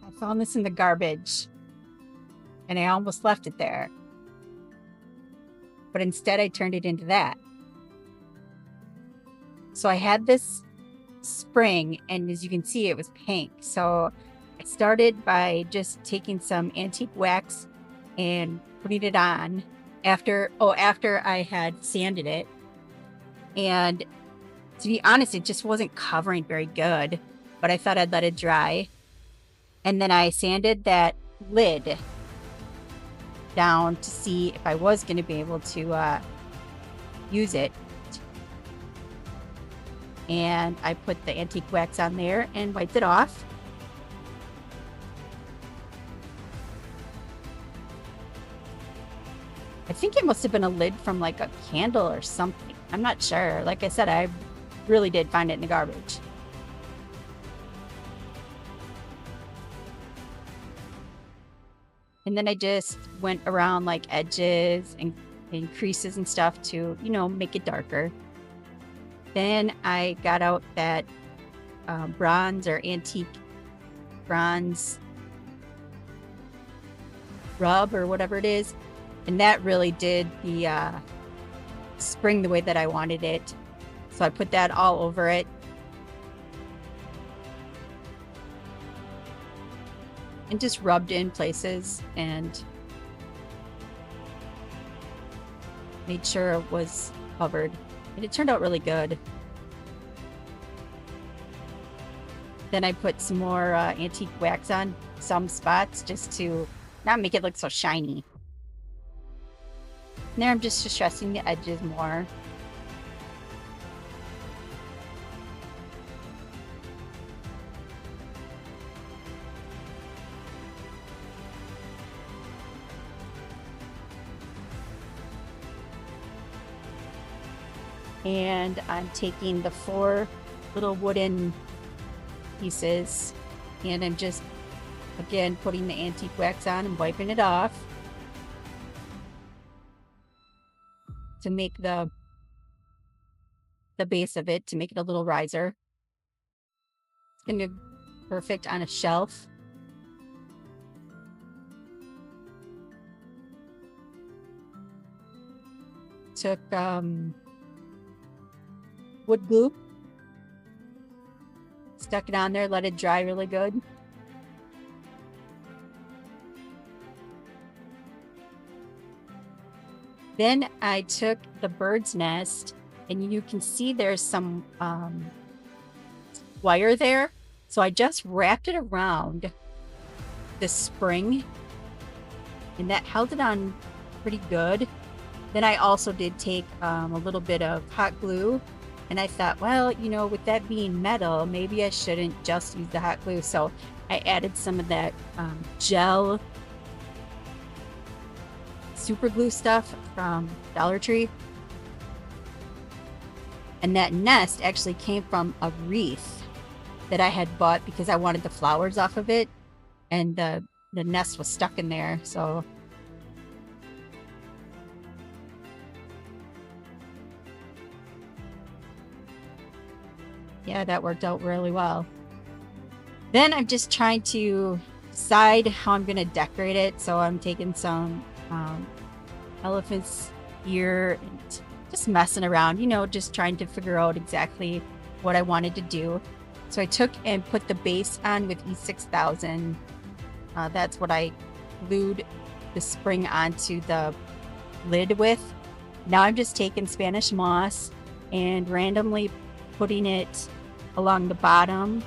I found this in the garbage and I almost left it there. But instead I turned it into that. So I had this spring, and as you can see, it was pink. So I started by just taking some antique wax and putting it on after I had sanded it. And to be honest, it just wasn't covering very good, but I thought I'd let it dry. And then I sanded that lid down to see if I was going to be able to use it. And I put the antique wax on there and wiped it off. I think it must have been a lid from like a candle or something. I'm not sure. Like I said, I really did find it in the garbage. And then I just went around like edges and creases and stuff to, make it darker. Then I got out that bronze or antique bronze rub or whatever it is. And that really did the spring the way that I wanted it. So I put that all over it. And just rubbed in places and made sure it was covered. And it turned out really good. Then I put some more antique wax on some spots just to not make it look so shiny. And there I'm just distressing the edges more. And I'm taking the 4 little wooden pieces and I'm just, again, putting the antique wax on and wiping it off to make the base of it, to make it a little riser. It's going to be perfect on a shelf. Took wood glue, stuck it on there, let it dry really good. Then I took the bird's nest, and you can see there's some wire there. So I just wrapped it around the spring, and that held it on pretty good. Then I also did take a little bit of hot glue. And I thought, well, with that being metal, maybe I shouldn't just use the hot glue. So I added some of that gel super glue stuff from Dollar Tree. And that nest actually came from a wreath that I had bought because I wanted the flowers off of it. And the nest was stuck in there. So yeah, that worked out really well. Then I'm just trying to decide how I'm going to decorate it. So I'm taking some elephant's ear and just messing around, just trying to figure out exactly what I wanted to do. So I took and put the base on with E6000. That's what I glued the spring onto the lid with. Now I'm just taking Spanish moss and randomly putting it along the bottom.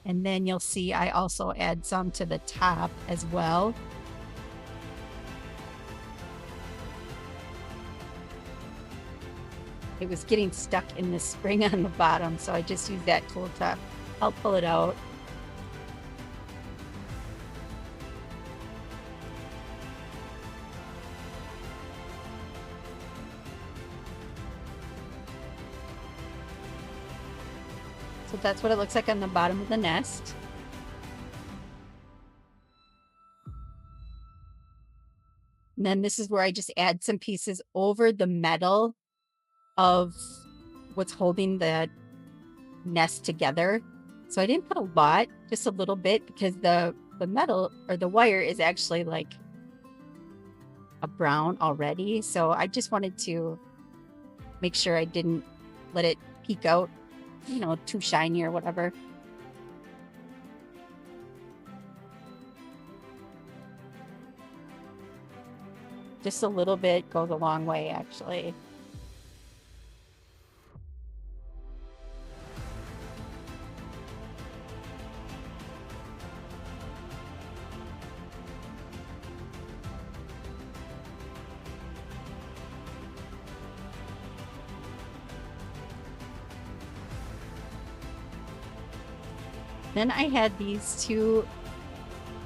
And then you'll see I also add some to the top as well. It was getting stuck in the spring on the bottom, so I just used that tool to help pull it out. So that's what it looks like on the bottom of the nest. And then this is where I just add some pieces over the metal of what's holding the nest together. So I didn't put a lot, just a little bit, because the metal or the wire is actually like a brown already. So I just wanted to make sure I didn't let it peek out, you know, too shiny or whatever. Just a little bit goes a long way, actually. Then I had these two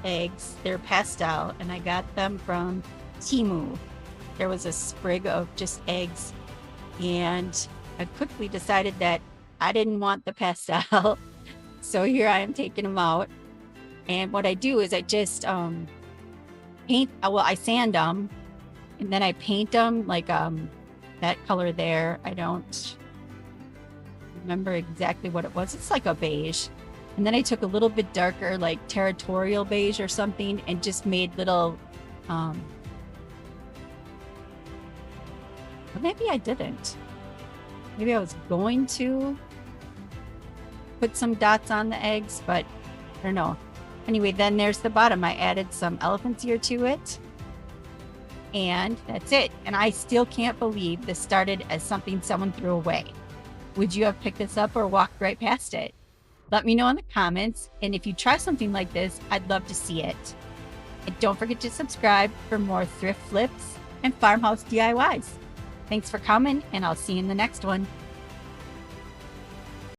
eggs. They're pastel, and I got them from Temu. There was a sprig of just eggs, and I quickly decided that I didn't want the pastel. So here I am taking them out. And what I do is I just paint, well, I sand them, and then I paint them like that color there. I don't remember exactly what it was. It's like a beige. And then I took a little bit darker, like territorial beige or something, and just made little, well, maybe I didn't. Maybe I was going to put some dots on the eggs, but I don't know. Anyway, then there's the bottom. I added some elephant's ear to it. And that's it. And I still can't believe this started as something someone threw away. Would you have picked this up or walked right past it? Let me know in the comments. And if you try something like this, I'd love to see it. And don't forget to subscribe for more thrift flips and farmhouse DIYs. Thanks for coming, and I'll see you in the next one.